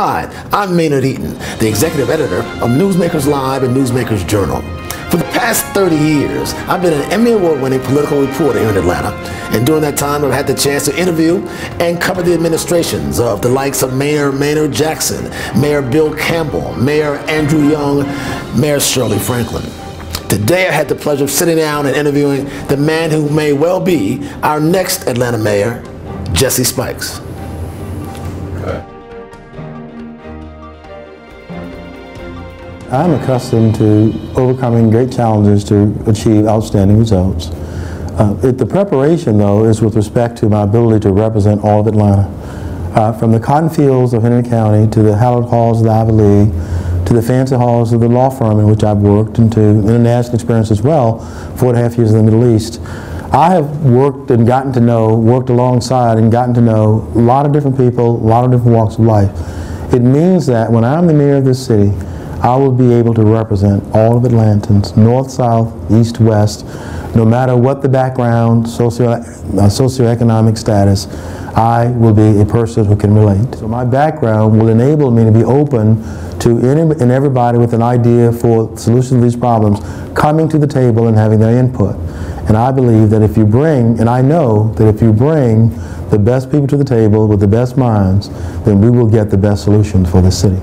Hi, I'm Maynard Eaton, the executive editor of Newsmakers Live and Newsmakers Journal. For the past 30 years, I've been an Emmy Award-winning political reporter here in Atlanta. And during that time, I've had the chance to interview and cover the administrations of the likes of Mayor Maynard Jackson, Mayor Bill Campbell, Mayor Andrew Young, Mayor Shirley Franklin. Today, I had the pleasure of sitting down and interviewing the man who may well be our next Atlanta mayor, Jesse Spikes. I'm accustomed to overcoming great challenges to achieve outstanding results. The preparation, though, is with respect to my ability to represent all of Atlanta. From the cotton fields of Henry County to the hallowed halls of the Ivy League, to the fancy halls of the law firm in which I've worked, and to international experience as well, 4.5 years in the Middle East. I have worked and gotten to know, worked alongside and gotten to know a lot of different people, a lot of different walks of life. It means that when I'm the mayor of this city, I will be able to represent all of Atlantans, north, south, east, west, no matter what the background, socioeconomic status, I will be a person who can relate. So my background will enable me to be open to any and everybody with an idea for solutions to these problems coming to the table and having their input. And I believe that if you bring, and I know that if you bring the best people to the table with the best minds, then we will get the best solutions for the city.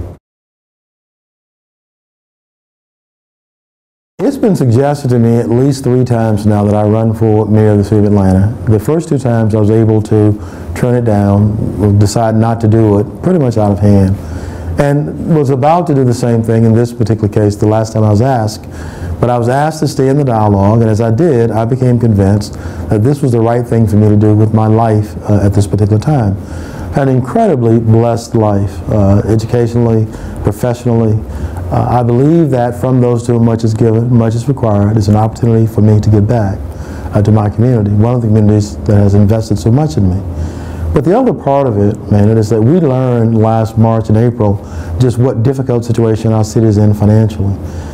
It's been suggested to me at least 3 times now that I run for mayor of the city of Atlanta. The first 2 times I was able to turn it down, or decide not to do it, pretty much out of hand. And was about to do the same thing in this particular case the last time I was asked. But I was asked to stay in the dialogue, and as I did, I became convinced that this was the right thing for me to do with my life at this particular time. I had an incredibly blessed life, educationally, professionally. I believe that from those 2, much is given, much is required. It's an opportunity for me to give back to my community, one of the communities that has invested so much in me. But the other part of it, man, is that we learned last March and April just what difficult situation our city is in financially.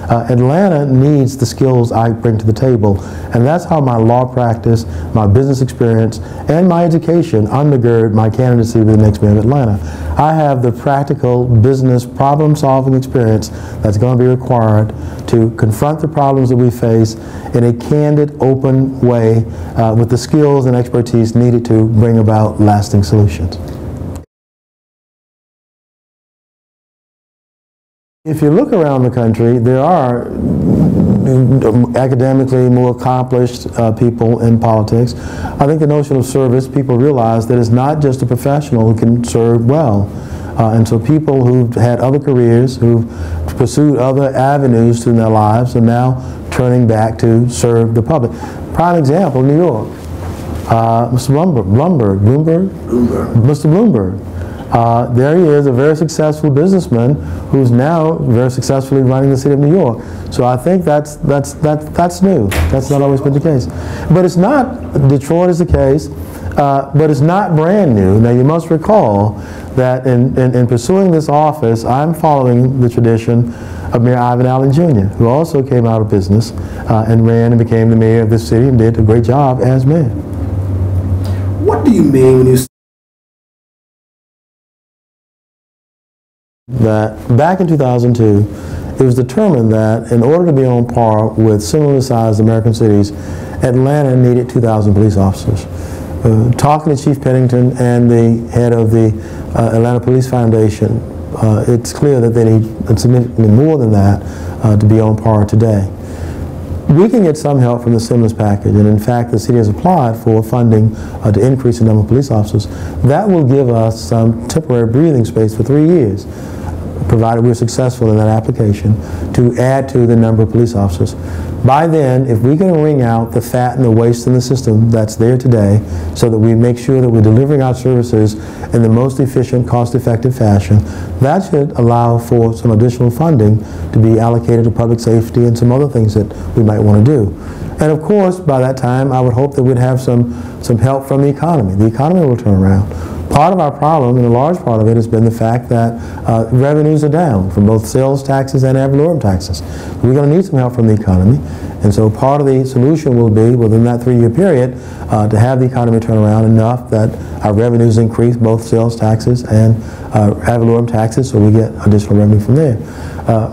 Atlanta needs the skills I bring to the table, and that's how my law practice, my business experience, and my education undergird my candidacy for the next mayor of Atlanta. I have the practical business problem-solving experience that's going to be required to confront the problems that we face in a candid, open way with the skills and expertise needed to bring about lasting solutions. If you look around the country, there are academically more accomplished people in politics. I think the notion of service, people realize that it's not just a professional who can serve well. And so people who've had other careers, who've pursued other avenues in their lives, are now turning back to serve the public. Prime example, New York. Mr. Bloomberg. Mr. Bloomberg. There he is, a very successful businessman who's now very successfully running the city of New York. So I think that's new. That's not always been the case. But it's not, Detroit is the case, but it's not brand new. Now you must recall that in pursuing this office, I'm following the tradition of Mayor Ivan Allen Jr., who also came out of business and ran and became the mayor of this city and did a great job as mayor. What do you mean when you that back in 2002, it was determined that in order to be on par with similarly sized American cities, Atlanta needed 2,000 police officers. Talking to Chief Pennington and the head of the Atlanta Police Foundation, it's clear that they need significantly more than that to be on par today. We can get some help from the stimulus package, and in fact the city has applied for funding to increase the number of police officers. That will give us some temporary breathing space for 3 years, provided we're successful in that application, to add to the number of police officers. By then, if we can wring out the fat and the waste in the system that's there today, so that we make sure that we're delivering our services in the most efficient, cost-effective fashion, that should allow for some additional funding to be allocated to public safety and some other things that we might want to do. And of course, by that time, I would hope that we'd have some help from the economy. The economy will turn around. Part of our problem, and a large part of it, has been the fact that revenues are down from both sales taxes and ad valorem taxes. We're going to need some help from the economy. And so part of the solution will be, within that 3-year period, to have the economy turn around enough that our revenues increase, both sales taxes and ad valorem taxes, so we get additional revenue from there.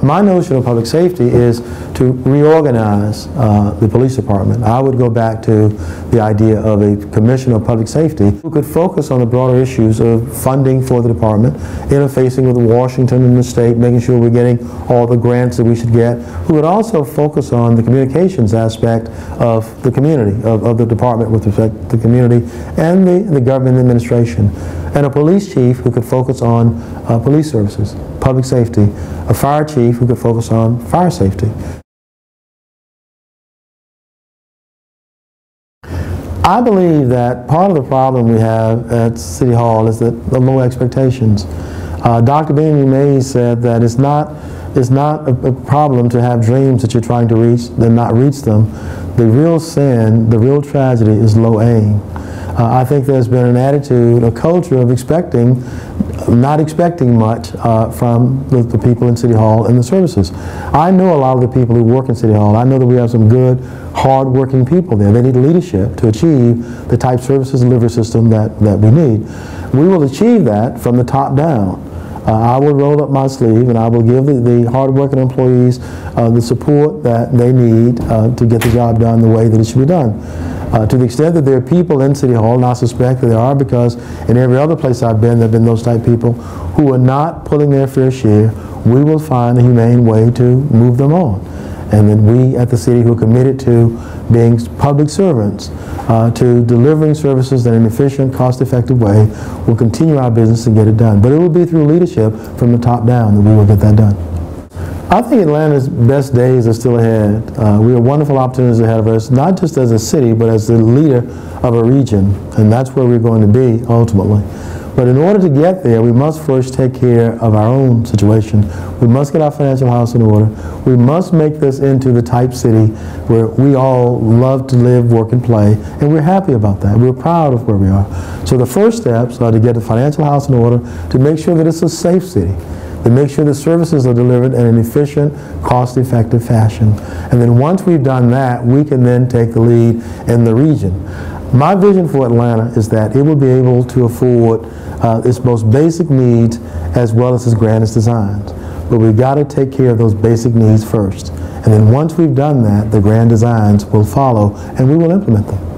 My notion of public safety is to reorganize the police department. I would go back to the idea of a commissioner of public safety who could focus on the broader issues of funding for the department, interfacing with Washington and the state, making sure we're getting all the grants that we should get, who would also focus on the communications aspect of the community, of the department with respect to the community and the government administration. And a police chief who could focus on police services, public safety, a fire chief who could focus on fire safety. I believe that part of the problem we have at City Hall is that the low expectations. Dr. Benjamin Mays said that it's not a problem to have dreams that you're trying to reach, then not reach them. The real sin, the real tragedy is low aim. I think there's been an attitude, a culture of not expecting much from the people in City Hall and the services. I know a lot of the people who work in City Hall. I know that we have some good, hard-working people there. They need leadership to achieve the type services delivery system that we need. We will achieve that from the top down. I will roll up my sleeve and I will give the hard-working employees the support that they need to get the job done the way that it should be done. To the extent that there are people in City Hall, and I suspect that there are, because in every other place I've been, there have been those type of people who are not pulling their fair share, we will find a humane way to move them on. And then we at the city who are committed to being public servants, to delivering services in an efficient, cost-effective way, will continue our business and get it done. But it will be through leadership from the top down that we will get that done. I think Atlanta's best days are still ahead. We have wonderful opportunities ahead of us, not just as a city, but as the leader of a region. And that's where we're going to be ultimately. But in order to get there, we must first take care of our own situation. We must get our financial house in order. We must make this into the type city where we all love to live, work, and play, and we're happy about that. We're proud of where we are. So the first steps are to get the financial house in order, to make sure that it's a safe city, to make sure the services are delivered in an efficient, cost-effective fashion. And then once we've done that, we can then take the lead in the region. My vision for Atlanta is that it will be able to afford its most basic needs as well as its grandest designs. But we've got to take care of those basic needs first. And then once we've done that, the grand designs will follow and we will implement them.